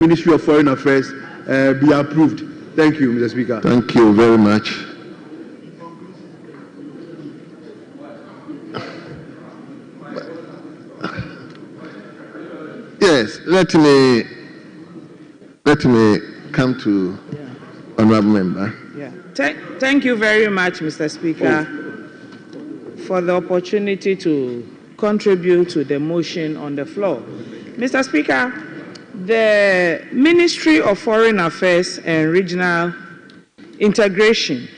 Ministry of Foreign Affairs be approved. Thank you, Mr. Speaker. Thank you very much. Yes, let me come to honorable member. Yeah. Thank you very much, Mr. Speaker, for the opportunity to contribute to the motion on the floor. Mr. Speaker, the Ministry of Foreign Affairs and Regional Integration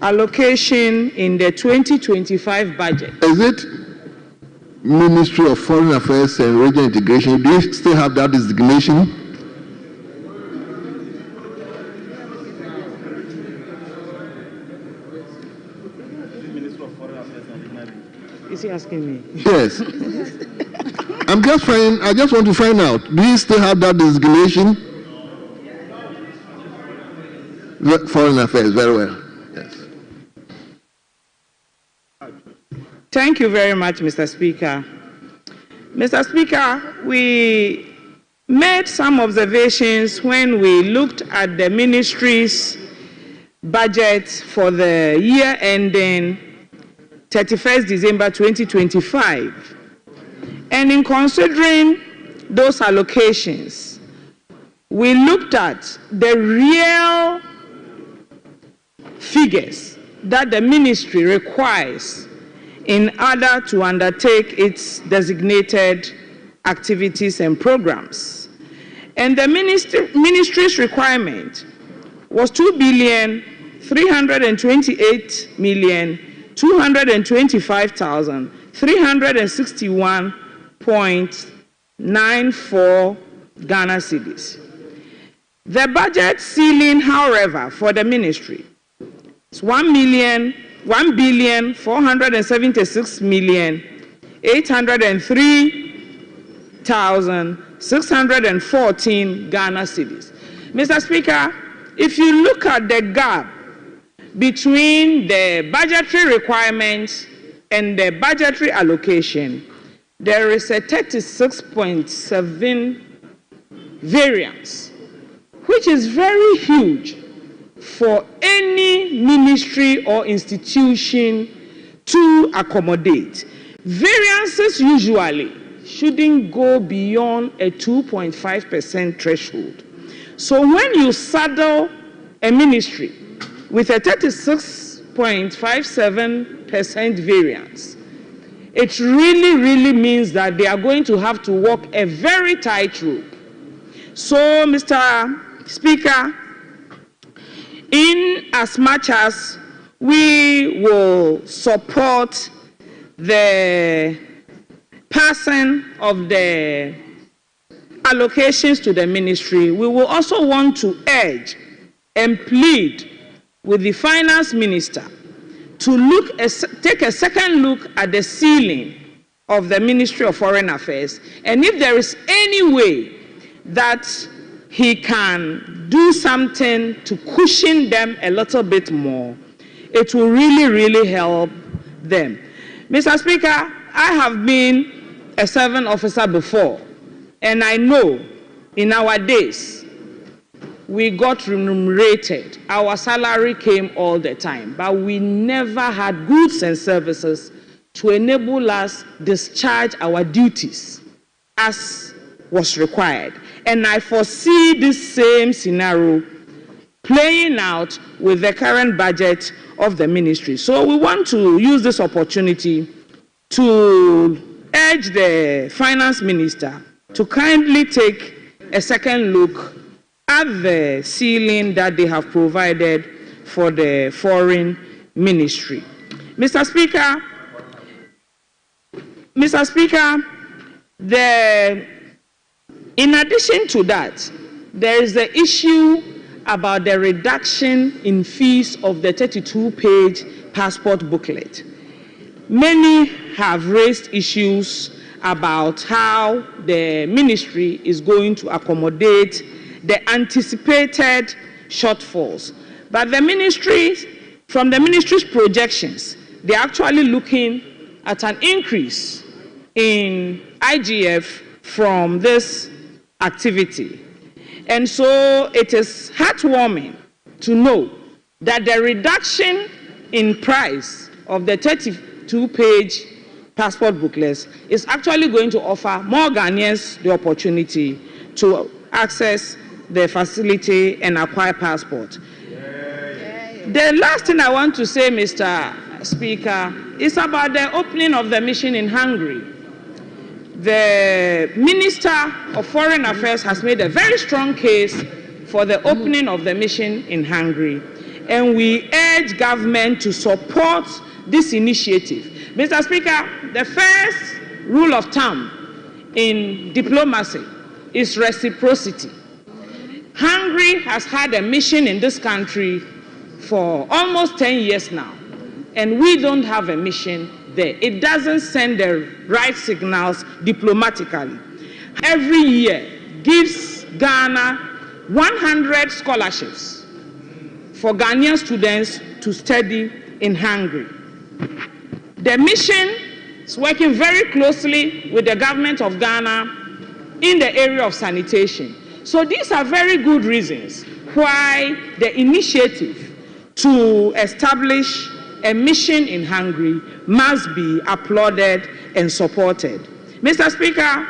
allocation in the 2025 budget. Is it Ministry of Foreign Affairs and Regional Integration? Do you still have that designation? Is he asking me? Yes. I just want to find out. Do you still have that designation? Foreign Affairs, very well. Yes. Thank you very much, Mr. Speaker. Mr. Speaker, we made some observations when we looked at the ministry's budget for the year ending 31st December 2025. And in considering those allocations, we looked at the real figures that the ministry requires in order to undertake its designated activities and programs. And the ministry's requirement was 2,328,225,361.94 Ghana cedis. The budget ceiling, however, for the ministry is 1,476,803,614 Ghana cedis. Mr. Speaker, if you look at the gap between the budgetary requirements and the budgetary allocation, there is a 36.7 variance, which is very huge for any ministry or institution to accommodate. Variances usually shouldn't go beyond a 2.5% threshold. So when you saddle a ministry with a 36.57% variance, it really means that they are going to have to walk a very tight rope. So, Mr. Speaker, in as much as we will support the passing of the allocations to the ministry, we will also want to urge and plead with the finance minister to take a second look at the ceiling of the Ministry of Foreign Affairs, and if there is any way that he can do something to cushion them a little bit more, it will really help them. Mr. Speaker, I have been a serving officer before, and I know in our days we got remunerated. Our salary came all the time, but we never had goods and services to enable us discharge our duties as was required. And I foresee this same scenario playing out with the current budget of the ministry. So we want to use this opportunity to urge the finance minister to kindly take a second look at the ceiling that they have provided for the foreign ministry. Mr. Speaker, in addition to that, there is the issue about the reduction in fees of the 32-page passport booklet. Many have raised issues about how the ministry is going to accommodate the anticipated shortfalls. But the ministry, from the ministry's projections, they're actually looking at an increase in IGF from this activity. And so it is heartwarming to know that the reduction in price of the 32-page passport booklets is actually going to offer more Ghanaians the opportunity to access the facility and acquire passport. The last thing I want to say, Mr. Speaker, is about the opening of the mission in Hungary. The Minister of Foreign Affairs has made a very strong case for the opening of the mission in Hungary, and we urge government to support this initiative. Mr. Speaker, the first rule of thumb in diplomacy is reciprocity. Hungary has had a mission in this country for almost 10 years now, and we don't have a mission there. It doesn't send the right signals diplomatically. Every year gives Ghana 100 scholarships for Ghanaian students to study in Hungary. The mission is working very closely with the government of Ghana in the area of sanitation. So these are very good reasons why the initiative to establish a mission in Hungary must be applauded and supported. Mr. Speaker,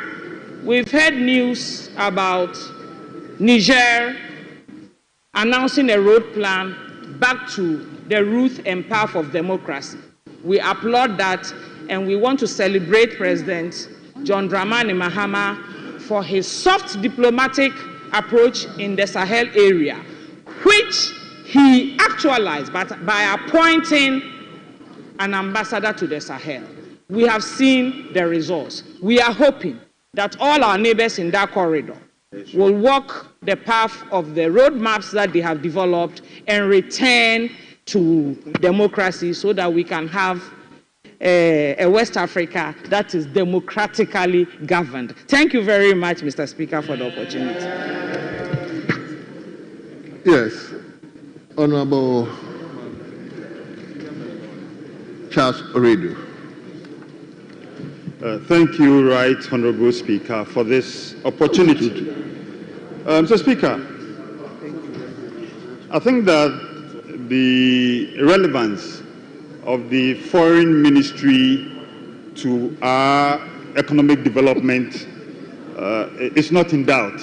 we've heard news about Niger announcing a road plan back to the root and path of democracy. We applaud that, and we want to celebrate President John Dramani Mahama for his soft diplomatic approach in the Sahel area, which he actualized by appointing an ambassador to the Sahel. We have seen the results. We are hoping that all our neighbors in that corridor will walk the path of the roadmaps that they have developed and return to democracy so that we can have a West Africa that is democratically governed. Thank you very much, Mr. Speaker, for the opportunity. Yes. Honorable Charles Oredu. Thank you, Right Honorable Speaker, for this opportunity. Mr. Speaker, I think that the relevance of the Foreign Ministry to our economic development is not in doubt.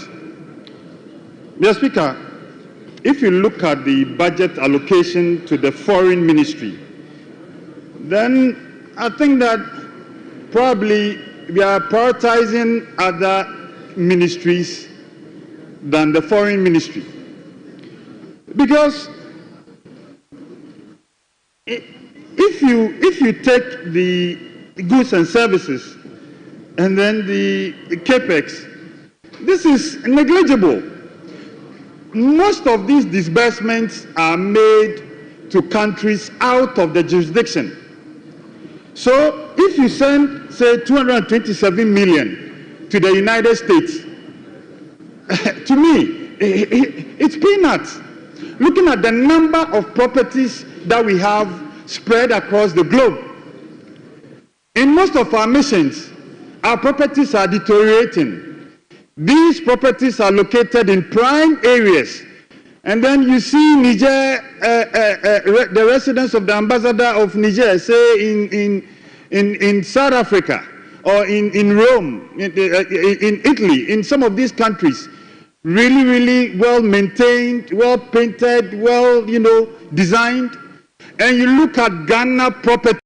Mr. Speaker, if you look at the budget allocation to the Foreign Ministry, then I think that probably we are prioritizing other ministries than the Foreign Ministry. Because if you take the goods and services and then the capex, this is negligible. Most of these disbursements are made to countries out of the jurisdiction. So if you send, say, 227 million to the United States, to me, it's peanuts. Looking at the number of properties that we have spread across the globe, in most of our missions, our properties are deteriorating. These properties are located in prime areas. And then you see Niger, the residence of the ambassador of Niger, say in South Africa, or in Rome, in Italy, in some of these countries, really, really well maintained, well painted, well, designed. And you look at Ghana property.